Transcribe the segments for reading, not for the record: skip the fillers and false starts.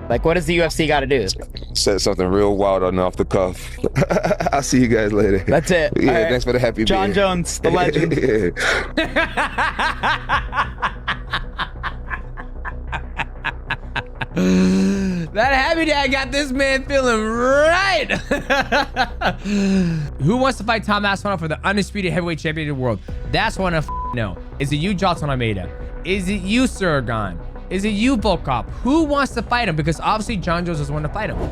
Like, what does the UFC got to do? Said something real wild on off the cuff. I'll see you guys later. That's it. Yeah, right. thanks for the happy Jon beer. Jones, the legend. That happy dad got this man feeling right. Who wants to fight Tom Aspinall for the undisputed heavyweight champion of the world? That's what I know. Is it you, Johnson Almeida? Is it you, Suragan? Is it you, Volkov? Who wants to fight him? Because obviously Jon Jones doesn't want to fight him.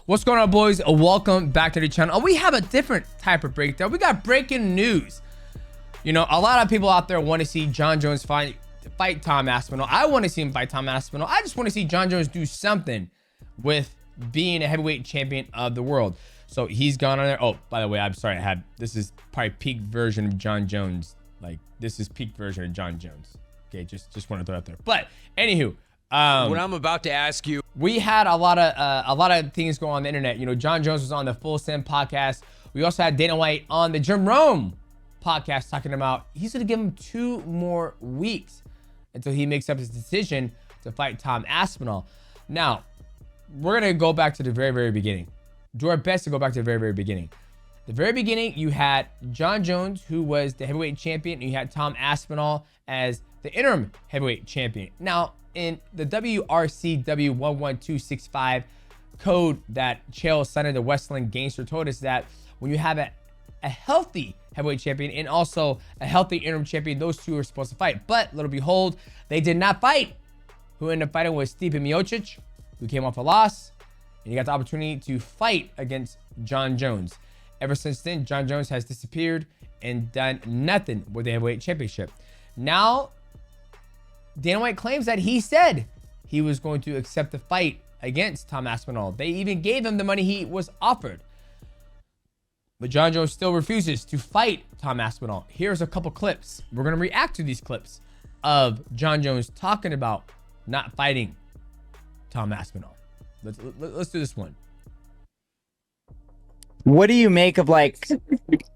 What's going on, boys? Welcome back to the channel. Oh, we have a different type of breakdown. We got breaking news. You know, a lot of people out there want to see Jon Jones fight Tom Aspinall. I want to see him fight Tom Aspinall. I just want to see Jon Jones do something with being a heavyweight champion of the world. So he's gone on there. Oh, by the way, I'm sorry. This is probably peak version of Jon Jones. Like, this is peak version of Jon Jones. Okay, just want to throw it out there. But anywho, what I'm about to ask you, we had a lot of things go on the internet. You know, Jon Jones was on the Full Send podcast. We also had Dana White on the Jerome podcast talking about he's going to give him 2 more weeks until he makes up his decision to fight Tom Aspinall. Now, we're going to go back to the very, very beginning. Do our best to go back to the very, very beginning. The very beginning, you had Jon Jones, who was the heavyweight champion, and you had Tom Aspinall as the interim heavyweight champion. Now, in the WRCW 11265 code that Chael Sonny, the Westland Gangster, told us that when you have a healthy heavyweight champion and also a healthy interim champion, those two are supposed to fight. But, little behold, they did not fight. Who ended up fighting was Stipe Miocic, who came off a loss, and he got the opportunity to fight against Jon Jones. Ever since then, Jon Jones has disappeared and done nothing with the heavyweight championship. Now, Dana White claims that he said he was going to accept the fight against Tom Aspinall. They even gave him the money he was offered. But Jon Jones still refuses to fight Tom Aspinall. Here's a couple clips. We're going to react to these clips of Jon Jones talking about not fighting Tom Aspinall. Let's do this one. What do you make of, like,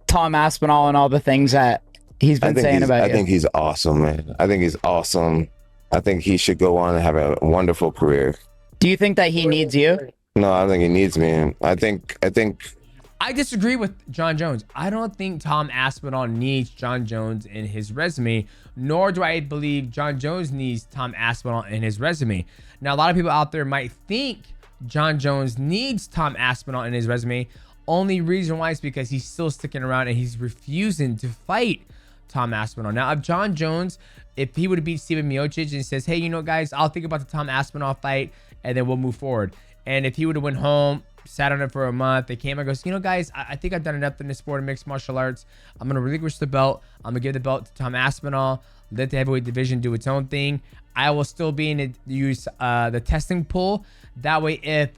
Tom Aspinall and all the things that he's been saying about you? I think he's awesome, man. I think he's awesome. I think he should go on and have a wonderful career. Do you think that he needs you? No, I think he needs me. I disagree with Jon Jones. I don't think Tom Aspinall needs Jon Jones in his resume, nor do I believe Jon Jones needs Tom Aspinall in his resume. Now, a lot of people out there might think Jon Jones needs Tom Aspinall in his resume. Only reason why is because he's still sticking around and he's refusing to fight Tom Aspinall. Now, if Jon Jones, if he would have beat Stipe Miocic and says, hey, you know, guys, I'll think about the Tom Aspinall fight and then we'll move forward. And if he would have went home, sat on it for a month, they came and goes, you know, guys, I think I've done enough in the sport of mixed martial arts. I'm going to relinquish the belt. I'm going to give the belt to Tom Aspinall. Let the heavyweight division do its own thing. I will still be in the testing pool. That way, if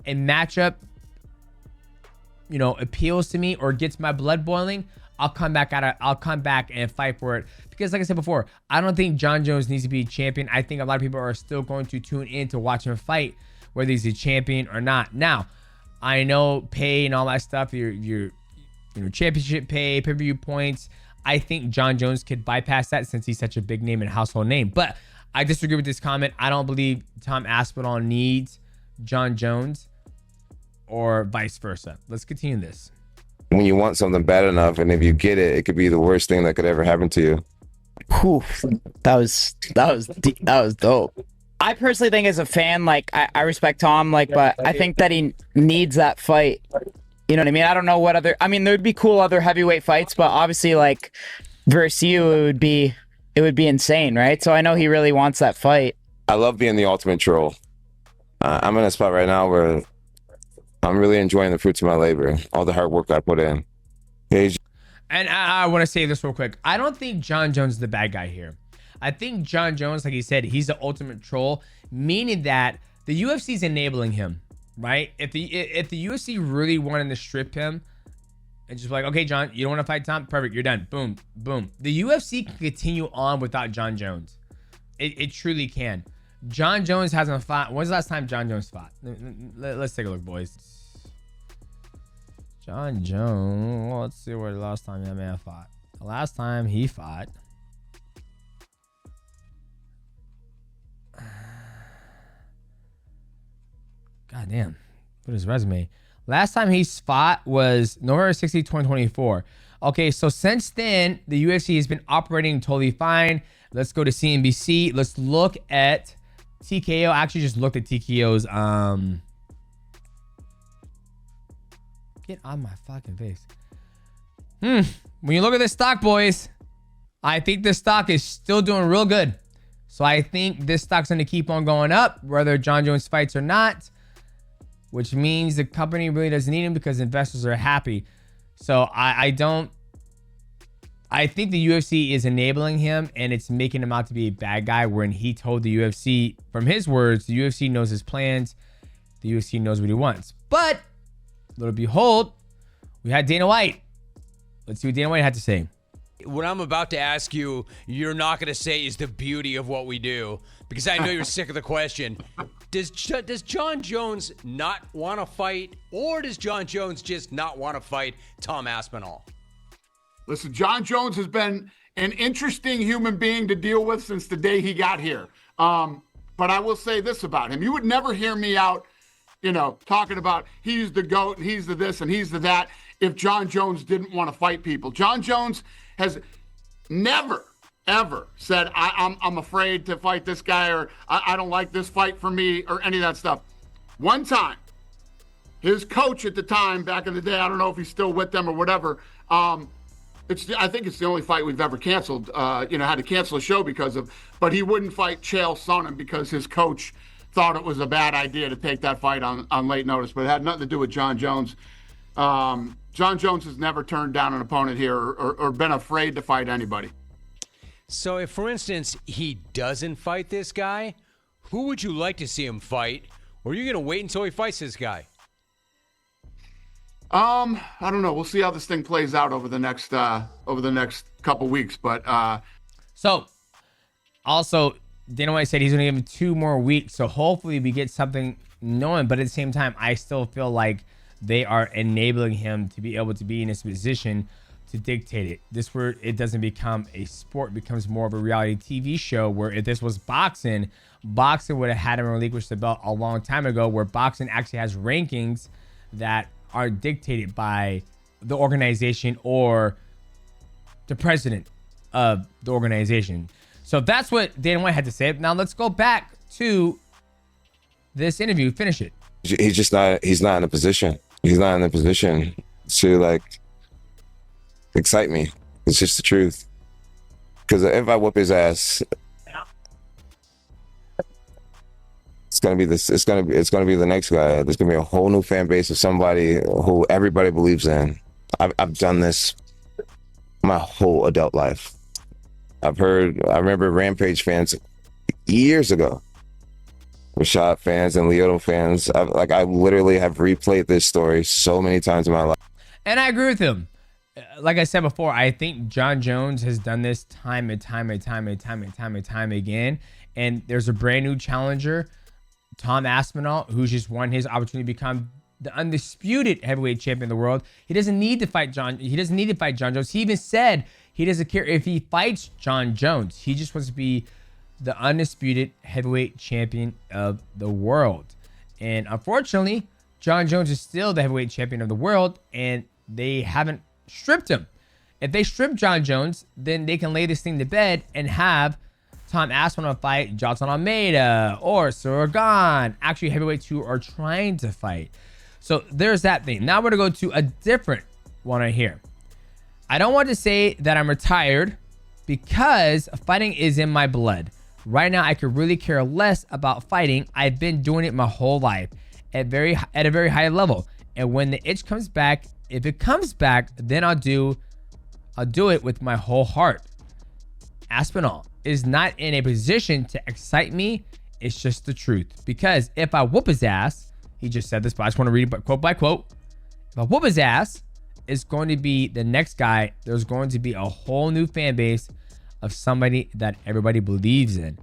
a matchup, you know, appeals to me or gets my blood boiling, I'll come back and fight for it. Because like I said before, I don't think Jon Jones needs to be champion. I think a lot of people are still going to tune in to watch him fight, whether he's a champion or not. Now, I know pay and all that stuff, your championship pay, pay-per-view points. I think Jon Jones could bypass that since he's such a big name and household name. But I disagree with this comment. I don't believe Tom Aspinall needs Jon Jones or vice versa. Let's continue this. When you want something bad enough, and if you get it, it could be the worst thing that could ever happen to you. Whew, that was dope. I personally think as a fan, like, I respect Tom, like, but I think that he needs that fight. You know what I mean? I don't know what other, I mean, there'd be cool other heavyweight fights, but obviously, like, versus you, it would be insane, right? So I know he really wants that fight. I love being the ultimate troll. I'm in a spot right now where I'm really enjoying the fruits of my labor, all the hard work I put in. And I want to say this real quick. I don't think Jon Jones is the bad guy here. I think Jon Jones, like he said, he's the ultimate troll, meaning that the UFC is enabling him, right? If the UFC really wanted to strip him and just be like, okay, Jon, you don't want to fight Tom? Perfect, you're done. Boom, boom. The UFC can continue on without Jon Jones. It truly can. Jon Jones hasn't fought. When's the last time Jon Jones fought? Let's take a look, boys. Jon Jones. Well, let's see where the last time that man fought. The last time he fought. God damn. What is his resume? Last time he fought was November 16, 2024. Okay, so since then, the UFC has been operating totally fine. Let's go to CNBC. Let's look at TKO. I actually just looked at TKO's get on my fucking face. When you look at this stock, boys, I think this stock is still doing real good. So I think this stock's going to keep on going up, whether Jon Jones fights or not, which means the company really doesn't need him because investors are happy. So I think the UFC is enabling him and it's making him out to be a bad guy when he told the UFC, from his words, the UFC knows his plans. The UFC knows what he wants. But, lo and behold, we had Dana White. Let's see what Dana White had to say. What I'm about to ask you, you're not going to say is the beauty of what we do, because I know you're sick of the question. Does Jon Jones not want to fight, or does Jon Jones just not want to fight Tom Aspinall? Listen, Jon Jones has been an interesting human being to deal with since the day he got here. But I will say this about him. You would never hear me out, talking about he's the GOAT and he's the this and he's the that if Jon Jones didn't want to fight people. Jon Jones has never, ever said, I'm afraid to fight this guy, or I don't like this fight for me, or any of that stuff. One time, his coach at the time, back in the day, I don't know if he's still with them or whatever, I think it's the only fight we've ever canceled, had to cancel a show because of, but he wouldn't fight Chael Sonnen because his coach thought it was a bad idea to take that fight on late notice, but it had nothing to do with Jon Jones. Jon Jones has never turned down an opponent here or been afraid to fight anybody. So if, for instance, he doesn't fight this guy, who would you like to see him fight? Or are you going to wait until he fights this guy? I don't know. We'll see how this thing plays out over the next couple weeks. But so also Dana White said he's going to give him 2 more weeks. So hopefully we get something knowing. But at the same time, I still feel like they are enabling him to be able to be in this position to dictate it. This where it doesn't become a sport, it becomes more of a reality TV show, where if this was boxing would have had him relinquish the belt a long time ago, where boxing actually has rankings that are dictated by the organization or the president of the organization. So that's what Dana White had to say. Now let's go back to this interview. Finish it. He's not in a position. He's not in a position to excite me. It's just the truth. Because if I whoop his ass, it's gonna be the next guy. There's gonna be a whole new fan base of somebody who everybody believes in. I've done this my whole adult life. I remember Rampage fans years ago, Rashad fans and Lyoto fans. I literally have replayed this story so many times in my life. And I agree with him. Like I said before, I think Jon Jones has done this time and time again. And there's a brand new challenger, Tom Aspinall, who's just won his opportunity to become the undisputed heavyweight champion of the world. He doesn't need to fight Jon Jones. He even said he doesn't care if he fights Jon Jones. He just wants to be the undisputed heavyweight champion of the world. And unfortunately, Jon Jones is still the heavyweight champion of the world, and they haven't stripped him. If they strip Jon Jones, then they can lay this thing to bed and have Tom Aspinall fight Johnson Almeida or Suragan. Actually, heavyweights who are trying to fight. So there's that thing. Now we're going to go to a different one right here. I don't want to say that I'm retired because fighting is in my blood. Right now, I could really care less about fighting. I've been doing it my whole life at a very high level. And when the itch comes back, if it comes back, then I'll do it with my whole heart. Aspinall is not in a position to excite me. It's just the truth. Because if I whoop his ass, he just said this, but I just want to read it quote by quote. If I whoop his ass, it's going to be the next guy. There's going to be a whole new fan base of somebody that everybody believes in.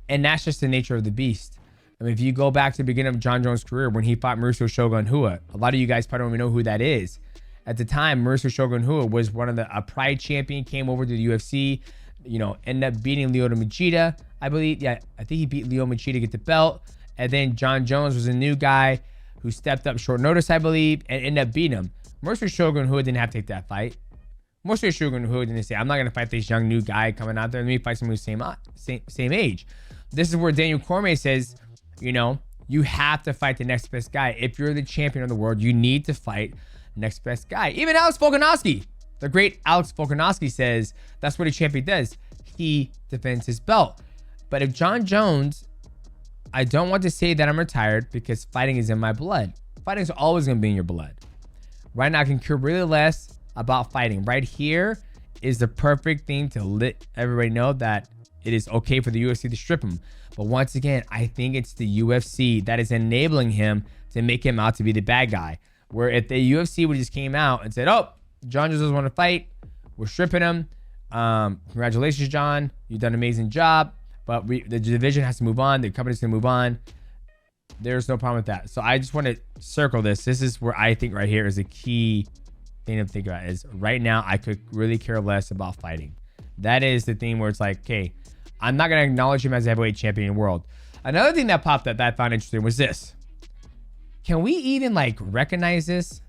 And that's just the nature of the beast. I mean, if you go back to the beginning of Jon Jones' career when he fought Mauricio Shogun Rua, a lot of you guys probably don't even know who that is. At the time, Mauricio Shogun Rua was a Pride champion, came over to the UFC, ended up beating Lyoto Machida, I believe. Yeah, I think he beat Lyoto Machida to get the belt. And then Jon Jones was a new guy, who stepped up short notice, I believe, and ended up beating him. Mercer Shogun Hood didn't have to take that fight. Mercer Shogun Hood didn't say, I'm not going to fight this young new guy coming out there. Let me fight someone who's same age. This is where Daniel Cormier says, you know, you have to fight the next best guy. If you're the champion of the world, you need to fight next best guy. Even Alex Volkanovski, the great Alex Volkanovski, says that's what a champion does. He defends his belt. But if Jon Jones, I don't want to say that I'm retired because fighting is in my blood. Fighting is always going to be in your blood. Right now, I can care really less about fighting. Right here is the perfect thing to let everybody know that it is okay for the UFC to strip him. But once again, I think it's the UFC that is enabling him to make him out to be the bad guy. Where if the UFC would just came out and said, oh, Jon Jones doesn't want to fight, we're stripping him. Congratulations, Jon. You've done an amazing job. But the division has to move on. The company's going to move on. There's no problem with that. So I just want to circle this. This is where I think right here is a key thing to think about is right now I could really care less about fighting. That is the thing where it's like, okay, I'm not going to acknowledge him as a heavyweight champion in the world. Another thing that popped up that I found interesting was this. Can we even like recognize this?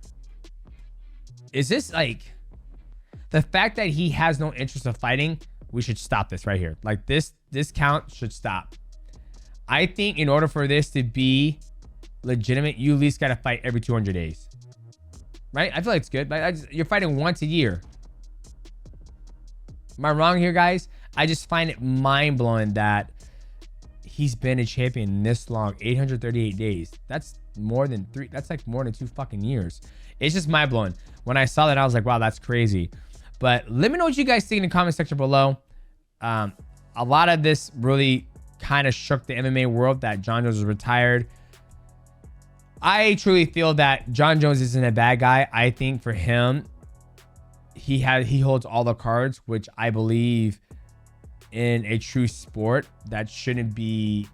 Is this like the fact that he has no interest of fighting? We should stop this right here. Like this count should stop. I think in order for this to be legitimate, you at least got to fight every 200 days. Right? I feel like it's good. But you're fighting once a year. Am I wrong here, guys? I just find it mind-blowing that he's been a champion this long, 838 days. That's more than three. That's like more than 2 fucking years. It's just mind-blowing. When I saw that, I was like, wow, that's crazy. But let me know what you guys think in the comment section below. A lot of this really kind of shook the MMA world that Jon Jones was retired. I truly feel that Jon Jones isn't a bad guy. I think for him, he holds all the cards, which I believe in a true sport that shouldn't be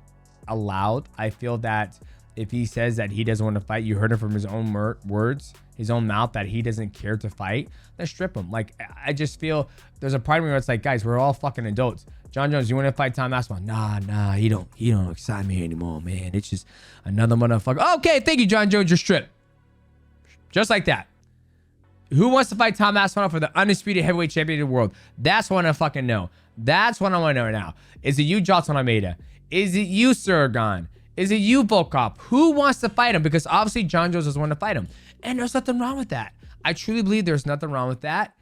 allowed. I feel that if he says that he doesn't want to fight, you heard it from his own words, his own mouth, that he doesn't care to fight, then strip him. Like, I just feel there's a part of me where it's like, guys, we're all fucking adults. Jon Jones, you want to fight Tom Aspinall? Nah, he don't excite me anymore, man. It's just another motherfucker. Okay, thank you, Jon Jones, you're stripped. Just like that. Who wants to fight Tom Aspinall for the undisputed heavyweight champion of the world? That's what I fucking know. That's what I want to know now. Is it you, Johnson Almeida? Is it you, Suragan? Is it you, Volkov? Who wants to fight him? Because obviously Jon Jones doesn't want to fight him. And there's nothing wrong with that. I truly believe there's nothing wrong with that.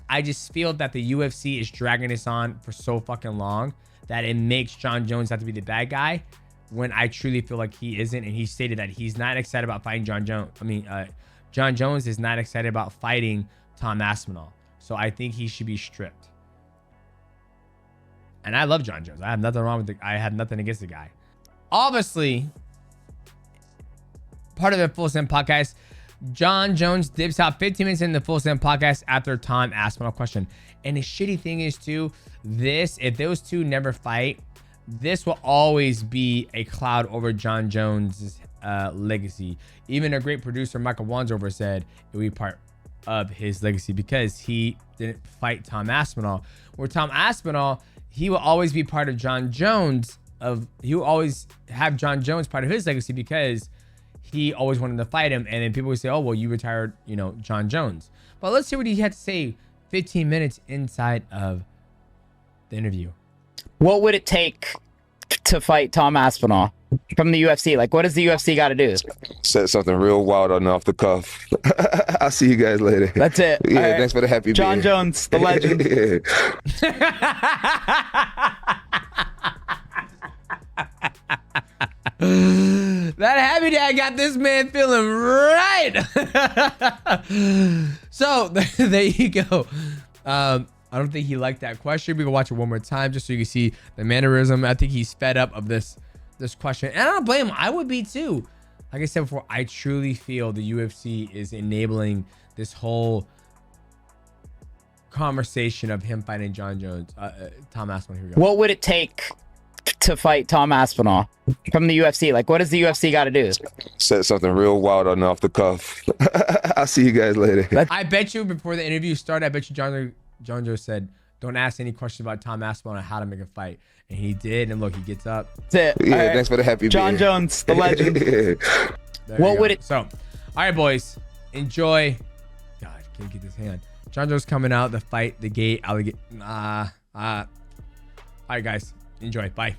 I just feel that the UFC is dragging this on for so fucking long that it makes Jon Jones have to be the bad guy when I truly feel like he isn't. And he stated that he's not excited about fighting Jon Jones. Jon Jones is not excited about fighting Tom Aspinall. So I think he should be stripped. And I love Jon Jones. I have nothing wrong with I had nothing against the guy. Obviously, part of the Full Send podcast, Jon Jones dips out 15 minutes in the Full Send podcast after Tom Aspinall question. And the shitty thing is too, if those two never fight, this will always be a cloud over Jon Jones' legacy. Even a great producer, Michael Wanzover, said it would be part of his legacy because he didn't fight Tom Aspinall. Where Tom Aspinall, he will always be part of Jon Jones. He will always have Jon Jones part of his legacy because he always wanted to fight him. And then people would say, oh, well, you retired, Jon Jones. But let's see what he had to say 15 minutes inside of the interview. What would it take to fight Tom Aspinall from the UFC? Like, what does the UFC got to do? Said something real wild on off the cuff. I'll see you guys later. That's it. Yeah, right. Thanks for the happy Jon beer. Jones, the legend. That happy dad got this man feeling right. So there you go. I don't think he liked that question. We can watch it one more time just so you can see the mannerism. I think he's fed up of this question, and I don't blame him. I would be too. Like I said before, I truly feel the UFC is enabling this whole conversation of him fighting Jon Jones. Tom Aspinall, here we go. What would it take to fight Tom Aspinall from the UFC? Like, what does the UFC got to do? Said something real wild on off the cuff. I'll see you guys later. I bet you before the interview started, I bet you Jon Jones said, don't ask any questions about Tom Aspinall and how to make a fight. And he did. And look, he gets up. That's it. Yeah, All right. thanks for the happy Jon beer. Jones, the legend. There What you go. would it- So, all right, boys, enjoy. God, can't get this hand. Jon Jones coming out, the fight, the gate, alligator. All right, guys, enjoy. Bye.